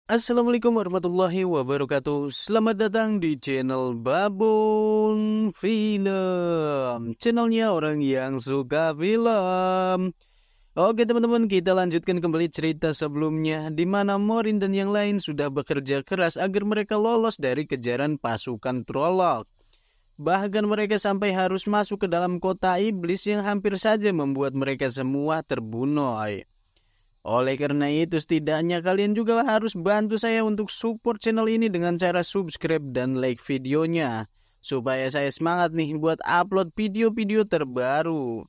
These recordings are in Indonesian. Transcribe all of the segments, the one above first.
Assalamualaikum warahmatullahi wabarakatuh. Selamat datang di channel Babon Film, channelnya orang yang suka film. Oke teman-teman, kita lanjutkan kembali cerita sebelumnya di mana Morin dan yang lain sudah bekerja keras agar mereka lolos dari kejaran pasukan Trolloc. Bahkan mereka sampai harus masuk ke dalam kota iblis yang hampir saja membuat mereka semua terbunuh. Oleh karena itu, setidaknya kalian juga harus bantu saya untuk support channel ini dengan cara subscribe dan like videonya, supaya saya semangat nih buat upload video-video terbaru.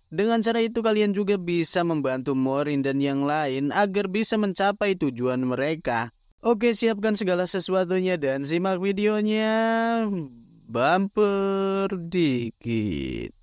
Dengan cara itu kalian juga bisa membantu Morin dan yang lain agar bisa mencapai tujuan mereka. Oke, siapkan segala sesuatunya dan simak videonya. Bumper dikit.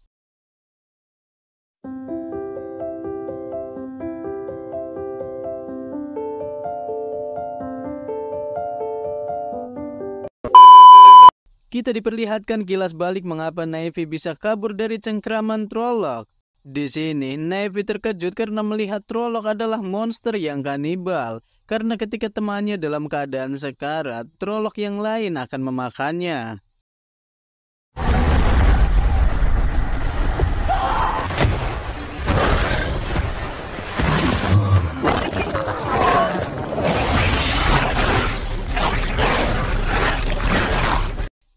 Kita diperlihatkan kilas balik mengapa Naivi bisa kabur dari cengkraman Trolloc. Di sini, Naivi terkejut karena melihat Trolloc adalah monster yang kanibal. Karena ketika temannya dalam keadaan sekarat, Trolloc yang lain akan memakannya.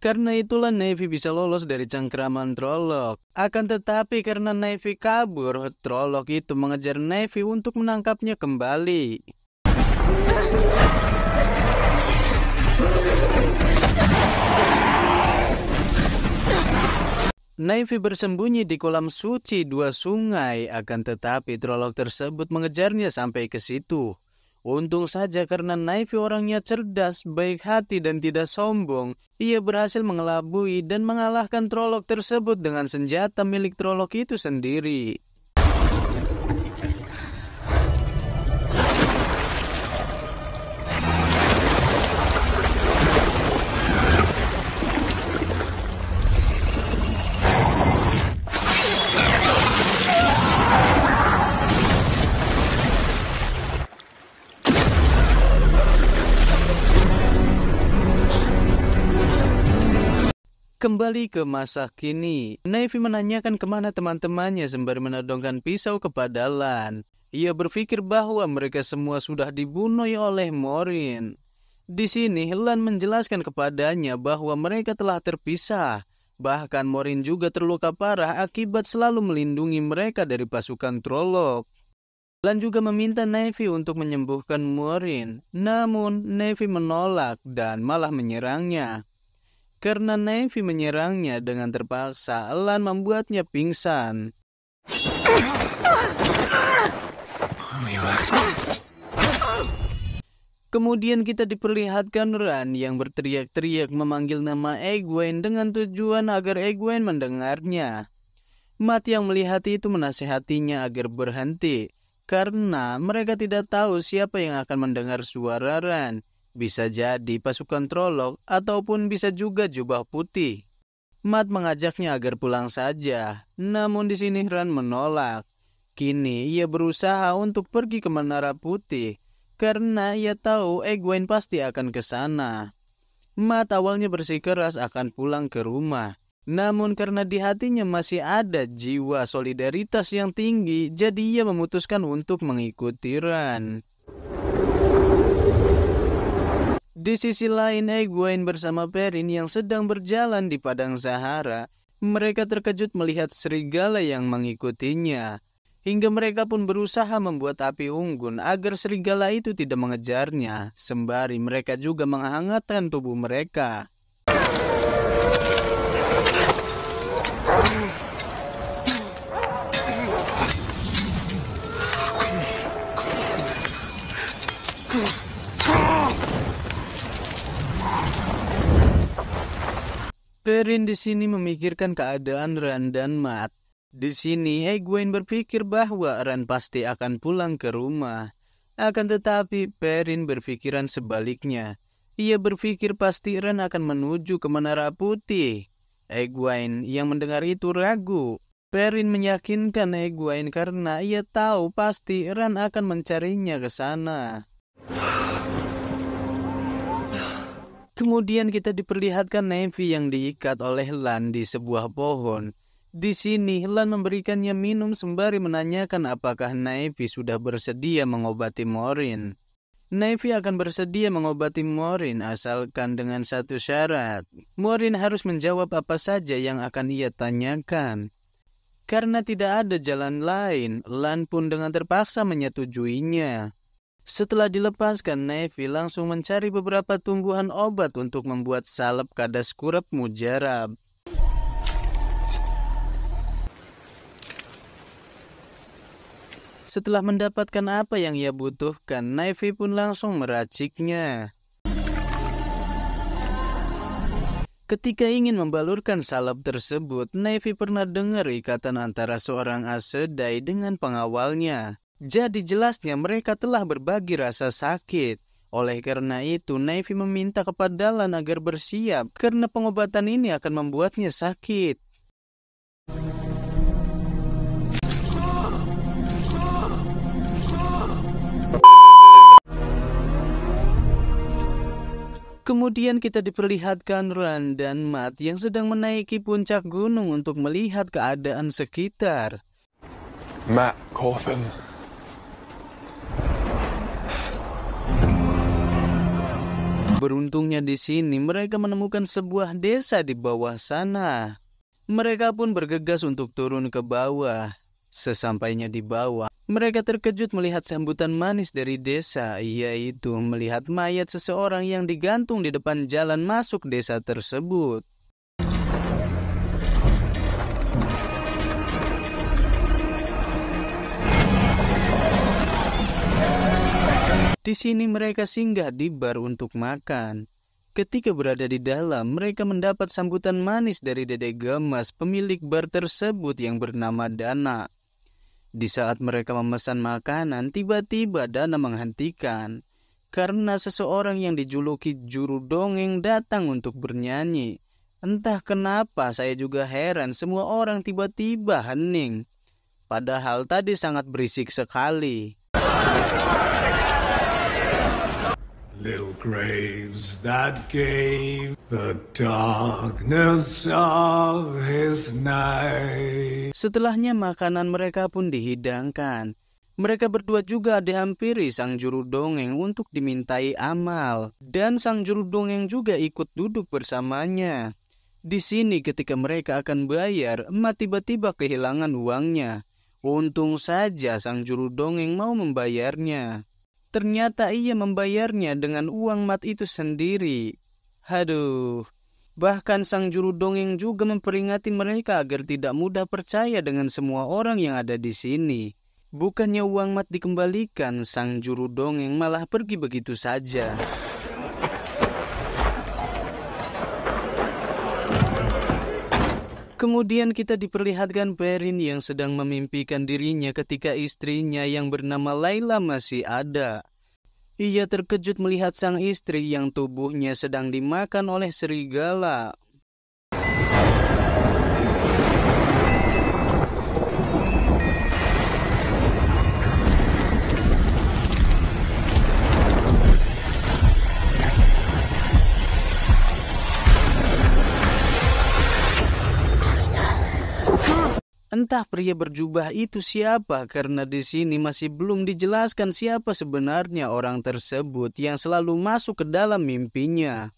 Karena itulah Naivi bisa lolos dari cengkraman Trolloc. Akan tetapi karena Naivi kabur, Trolloc itu mengejar Naivi untuk menangkapnya kembali. Naivi bersembunyi di kolam suci dua sungai, akan tetapi Trolloc tersebut mengejarnya sampai ke situ. Untung saja karena Naivi orangnya cerdas, baik hati dan tidak sombong, ia berhasil mengelabui dan mengalahkan Trolloc tersebut dengan senjata milik Trolloc itu sendiri. Kembali ke masa kini, Naivi menanyakan kemana teman-temannya sembari menodongkan pisau kepada Lan. Ia berpikir bahwa mereka semua sudah dibunuh oleh Morin. Di sini, Lan menjelaskan kepadanya bahwa mereka telah terpisah. Bahkan Morin juga terluka parah akibat selalu melindungi mereka dari pasukan Trolloc. Lan juga meminta Naivi untuk menyembuhkan Morin. Namun, Naivi menolak dan malah menyerangnya. Karena Naivi menyerangnya dengan terpaksa, Lan membuatnya pingsan. Kemudian kita diperlihatkan Ran yang berteriak-teriak memanggil nama Egwene dengan tujuan agar Egwene mendengarnya. Matt yang melihat itu menasihatinya agar berhenti, karena mereka tidak tahu siapa yang akan mendengar suara Ran. Bisa jadi pasukan Trolloc ataupun bisa juga jubah putih. Matt mengajaknya agar pulang saja, namun di sini Ran menolak. Kini ia berusaha untuk pergi ke Menara Putih karena ia tahu Egwene pasti akan ke sana. Matt awalnya bersikeras akan pulang ke rumah, namun karena di hatinya masih ada jiwa solidaritas yang tinggi, jadi ia memutuskan untuk mengikuti Ran. Di sisi lain, Egwene bersama Perrin yang sedang berjalan di padang Sahara, mereka terkejut melihat serigala yang mengikutinya. Hingga mereka pun berusaha membuat api unggun agar serigala itu tidak mengejarnya, sembari mereka juga menghangatkan tubuh mereka. Perrin di sini memikirkan keadaan Ran dan Matt. Di sini Egwene berpikir bahwa Ran pasti akan pulang ke rumah. Akan tetapi Perrin berpikiran sebaliknya. Ia berpikir pasti Ran akan menuju ke Menara Putih. Egwene yang mendengar itu ragu. Perrin meyakinkan Egwene karena ia tahu pasti Ran akan mencarinya ke sana. Kemudian kita diperlihatkan Navy yang diikat oleh Lan di sebuah pohon. Di sini Lan memberikannya minum sembari menanyakan apakah Navy sudah bersedia mengobati Morin. Navy akan bersedia mengobati Morin asalkan dengan satu syarat. Morin harus menjawab apa saja yang akan ia tanyakan. Karena tidak ada jalan lain, Lan pun dengan terpaksa menyetujuinya. Setelah dilepaskan, Navy langsung mencari beberapa tumbuhan obat untuk membuat salep kadas kurap mujarab. Setelah mendapatkan apa yang ia butuhkan, Navy pun langsung meraciknya. Ketika ingin membalurkan salep tersebut, Navy pernah dengar ikatan antara seorang Aes-Sedai dengan pengawalnya. Jadi jelasnya mereka telah berbagi rasa sakit. Oleh karena itu, Navy meminta kepada Lan agar bersiap karena pengobatan ini akan membuatnya sakit. Kemudian kita diperlihatkan Ran dan Mat yang sedang menaiki puncak gunung untuk melihat keadaan sekitar. Mat Cawthon. Beruntungnya di sini mereka menemukan sebuah desa di bawah sana. Mereka pun bergegas untuk turun ke bawah. Sesampainya di bawah, mereka terkejut melihat sambutan manis dari desa, yaitu melihat mayat seseorang yang digantung di depan jalan masuk desa tersebut. Di sini mereka singgah di bar untuk makan. Ketika berada di dalam, mereka mendapat sambutan manis dari Dede Gamas, pemilik bar tersebut yang bernama Dana. Di saat mereka memesan makanan, tiba-tiba Dana menghentikan. Karena seseorang yang dijuluki juru dongeng datang untuk bernyanyi. Entah kenapa saya juga heran semua orang tiba-tiba hening. Padahal tadi sangat berisik sekali. Little graves that gave the darkness of his night. Setelahnya makanan mereka pun dihidangkan. Mereka berdua juga dihampiri sang juru dongeng untuk dimintai amal. Dan sang juru dongeng juga ikut duduk bersamanya. Di sini ketika mereka akan bayar, Mat tiba-tiba kehilangan uangnya. Untung saja sang juru dongeng mau membayarnya. Ternyata ia membayarnya dengan uang Mat itu sendiri. Haduh. Bahkan sang juru dongeng juga memperingati mereka agar tidak mudah percaya dengan semua orang yang ada di sini. Bukannya uang Mat dikembalikan, sang juru dongeng malah pergi begitu saja. Kemudian kita diperlihatkan Perrin yang sedang memimpikan dirinya ketika istrinya yang bernama Layla masih ada. Ia terkejut melihat sang istri yang tubuhnya sedang dimakan oleh serigala. Entah pria berjubah itu siapa karena di sini masih belum dijelaskan siapa sebenarnya orang tersebut yang selalu masuk ke dalam mimpinya.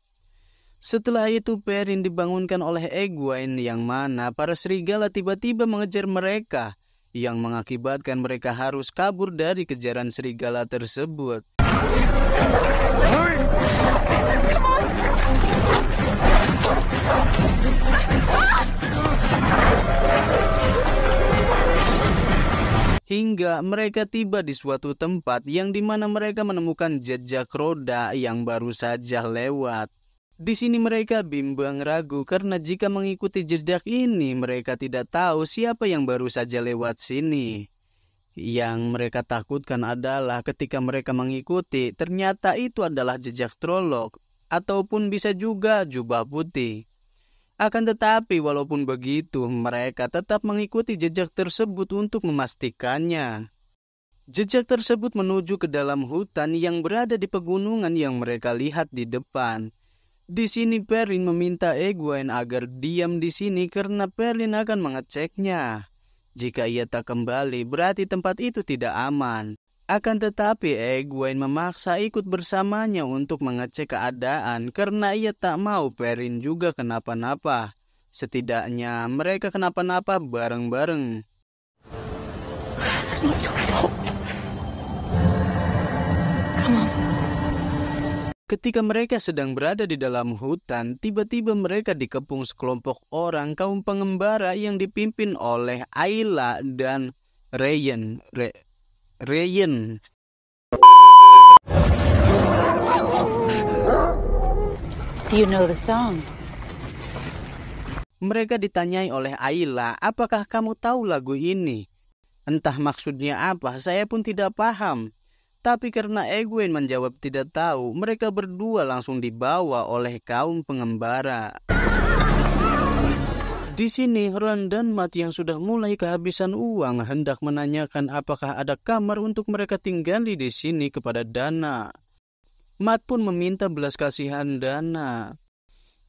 Setelah itu Perrin dibangunkan oleh Egwene yang mana para serigala tiba-tiba mengejar mereka yang mengakibatkan mereka harus kabur dari kejaran serigala tersebut. Hingga mereka tiba di suatu tempat yang dimana mereka menemukan jejak roda yang baru saja lewat. Di sini mereka bimbang ragu karena jika mengikuti jejak ini mereka tidak tahu siapa yang baru saja lewat sini. Yang mereka takutkan adalah ketika mereka mengikuti ternyata itu adalah jejak Trolloc ataupun bisa juga jubah putih. Akan tetapi walaupun begitu, mereka tetap mengikuti jejak tersebut untuk memastikannya. Jejak tersebut menuju ke dalam hutan yang berada di pegunungan yang mereka lihat di depan. Di sini Perlin meminta Egwene agar diam di sini karena Perlin akan mengeceknya. Jika ia tak kembali, berarti tempat itu tidak aman. Akan tetapi Egwene memaksa ikut bersamanya untuk mengecek keadaan karena ia tak mau Perlin juga kenapa-napa. Setidaknya mereka kenapa-napa bareng-bareng. It's not your fault. Come on. Ketika mereka sedang berada di dalam hutan, tiba-tiba mereka dikepung sekelompok orang kaum pengembara yang dipimpin oleh Ayla dan Ryan. Do you know the song? Mereka ditanyai oleh Ayla, apakah kamu tahu lagu ini? Entah maksudnya apa, saya pun tidak paham. Tapi karena Egwene menjawab tidak tahu, mereka berdua langsung dibawa oleh kaum pengembara. Di sini Ran dan Mat yang sudah mulai kehabisan uang hendak menanyakan apakah ada kamar untuk mereka tinggali di sini kepada Dana. Mat pun meminta belas kasihan Dana.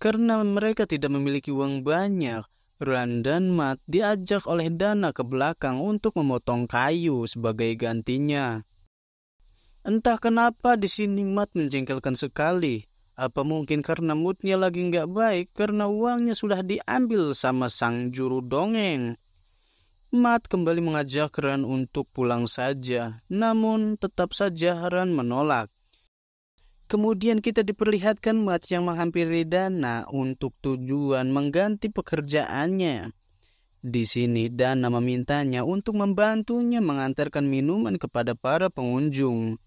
Karena mereka tidak memiliki uang banyak, Ran dan Mat diajak oleh Dana ke belakang untuk memotong kayu sebagai gantinya. Entah kenapa di sini Mat menjengkelkan sekali. Apa mungkin karena moodnya lagi nggak baik karena uangnya sudah diambil sama sang juru dongeng. Mat kembali mengajak Ran untuk pulang saja, namun tetap saja Ran menolak. Kemudian kita diperlihatkan Mat yang menghampiri Dana untuk tujuan mengganti pekerjaannya. Di sini Dana memintanya untuk membantunya mengantarkan minuman kepada para pengunjung.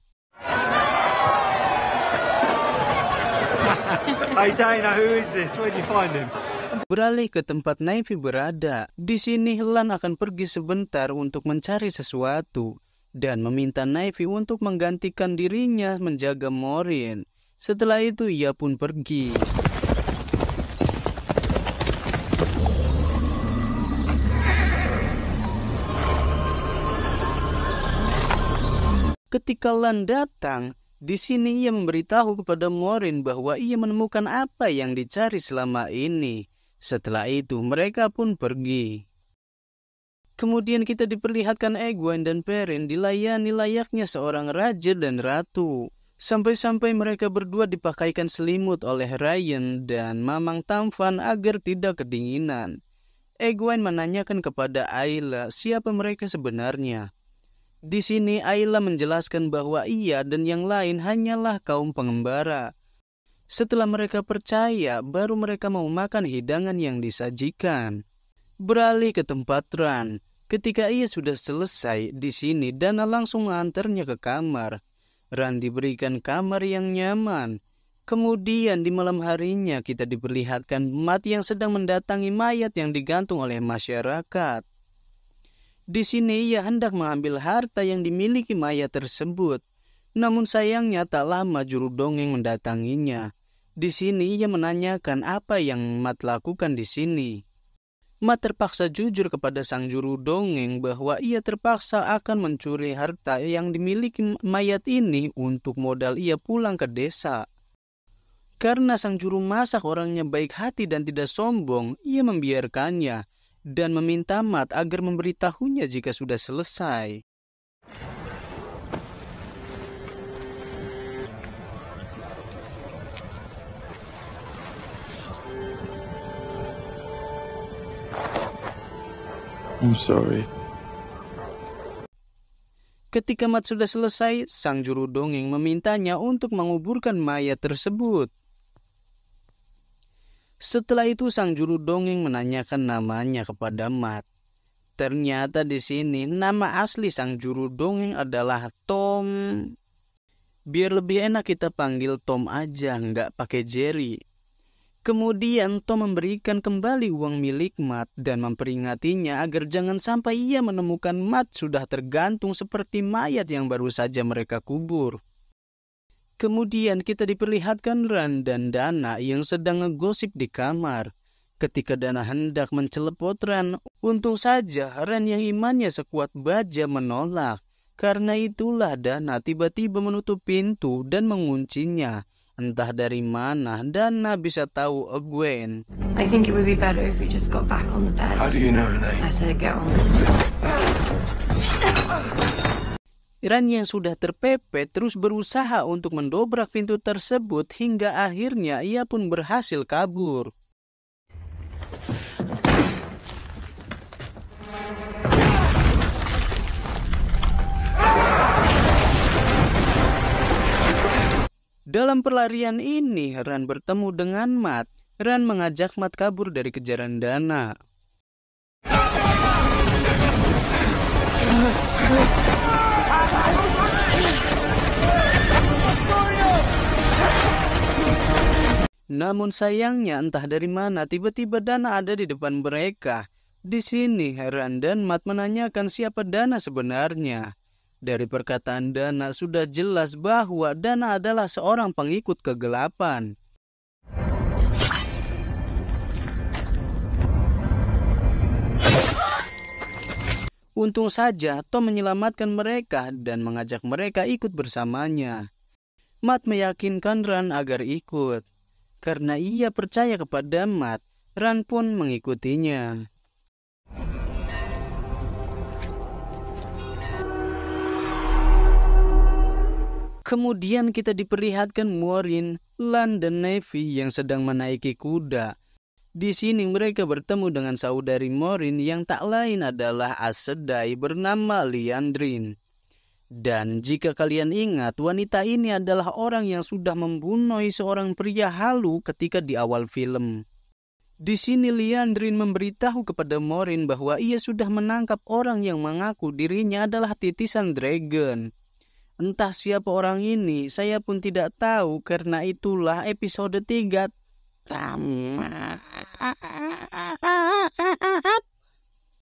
Hey Dana, who is this? Where'd you find him? Beralih ke tempat Naifi berada, di sini Lan akan pergi sebentar untuk mencari sesuatu dan meminta Naifi untuk menggantikan dirinya menjaga Morin. Setelah itu ia pun pergi. Ketika Lan datang, di sini ia memberitahu kepada Morin bahwa ia menemukan apa yang dicari selama ini. Setelah itu mereka pun pergi. Kemudian kita diperlihatkan Egwene dan Perrin dilayani layaknya seorang raja dan ratu. Sampai-sampai mereka berdua dipakaikan selimut oleh Ryan dan Mamang Tamfan agar tidak kedinginan. Egwene menanyakan kepada Ayla siapa mereka sebenarnya. Di sini Ayla menjelaskan bahwa ia dan yang lain hanyalah kaum pengembara. Setelah mereka percaya, baru mereka mau makan hidangan yang disajikan. Beralih ke tempat Ran. Ketika ia sudah selesai di sini, Dana langsung mengantarnya ke kamar. Ran diberikan kamar yang nyaman. Kemudian di malam harinya kita diperlihatkan Mat yang sedang mendatangi mayat yang digantung oleh masyarakat. Di sini ia hendak mengambil harta yang dimiliki mayat tersebut. Namun sayangnya tak lama juru dongeng mendatanginya. Di sini ia menanyakan apa yang Mat lakukan di sini. Mat terpaksa jujur kepada sang juru dongeng bahwa ia terpaksa akan mencuri harta yang dimiliki mayat ini untuk modal ia pulang ke desa. Karena sang juru masak orangnya baik hati dan tidak sombong, ia membiarkannya dan meminta Mat agar memberitahunya jika sudah selesai. I'm sorry. Ketika Mat sudah selesai, sang juru dongeng memintanya untuk menguburkan mayat tersebut. Setelah itu sang juru dongeng menanyakan namanya kepada Mat. Ternyata di sini nama asli sang juru dongeng adalah Tom. Biar lebih enak kita panggil Tom aja, nggak pakai Jerry. Kemudian Tom memberikan kembali uang milik Mat dan memperingatinya agar jangan sampai ia menemukan Mat sudah tergantung seperti mayat yang baru saja mereka kubur. Kemudian kita diperlihatkan Ran dan Dana yang sedang ngegosip di kamar. Ketika Dana hendak mencelepot Ran, untung saja Ran yang imannya sekuat baja menolak. Karena itulah Dana tiba-tiba menutup pintu dan menguncinya Entah dari mana Dana bisa tahu Gwen. I think it would be better if we just got back on the bed. How do you know her name? I said get on. Ran yang sudah terpepet terus berusaha untuk mendobrak pintu tersebut hingga akhirnya ia pun berhasil kabur. Dalam pelarian ini, Ran bertemu dengan Matt. Ran mengajak Matt kabur dari kejaran Dana. Namun sayangnya entah dari mana tiba-tiba Dana ada di depan mereka. Di sini Ran dan Matt menanyakan siapa Dana sebenarnya. Dari perkataan Dana sudah jelas bahwa Dana adalah seorang pengikut kegelapan. Untung saja Tom menyelamatkan mereka dan mengajak mereka ikut bersamanya. Matt meyakinkan Ran agar ikut. Karena ia percaya kepada Matt, Ran pun mengikutinya. Kemudian kita diperlihatkan Maureen, Lan, dan Navy yang sedang menaiki kuda. Di sini mereka bertemu dengan saudari Maureen yang tak lain adalah Aes bernama Liandrin. Dan jika kalian ingat, wanita ini adalah orang yang sudah membunuh seorang pria halu ketika di awal film. Di sini Liandrin memberitahu kepada Maureen bahwa ia sudah menangkap orang yang mengaku dirinya adalah titisan dragon. Entah siapa orang ini, saya pun tidak tahu, karena itulah episode 3 tamat.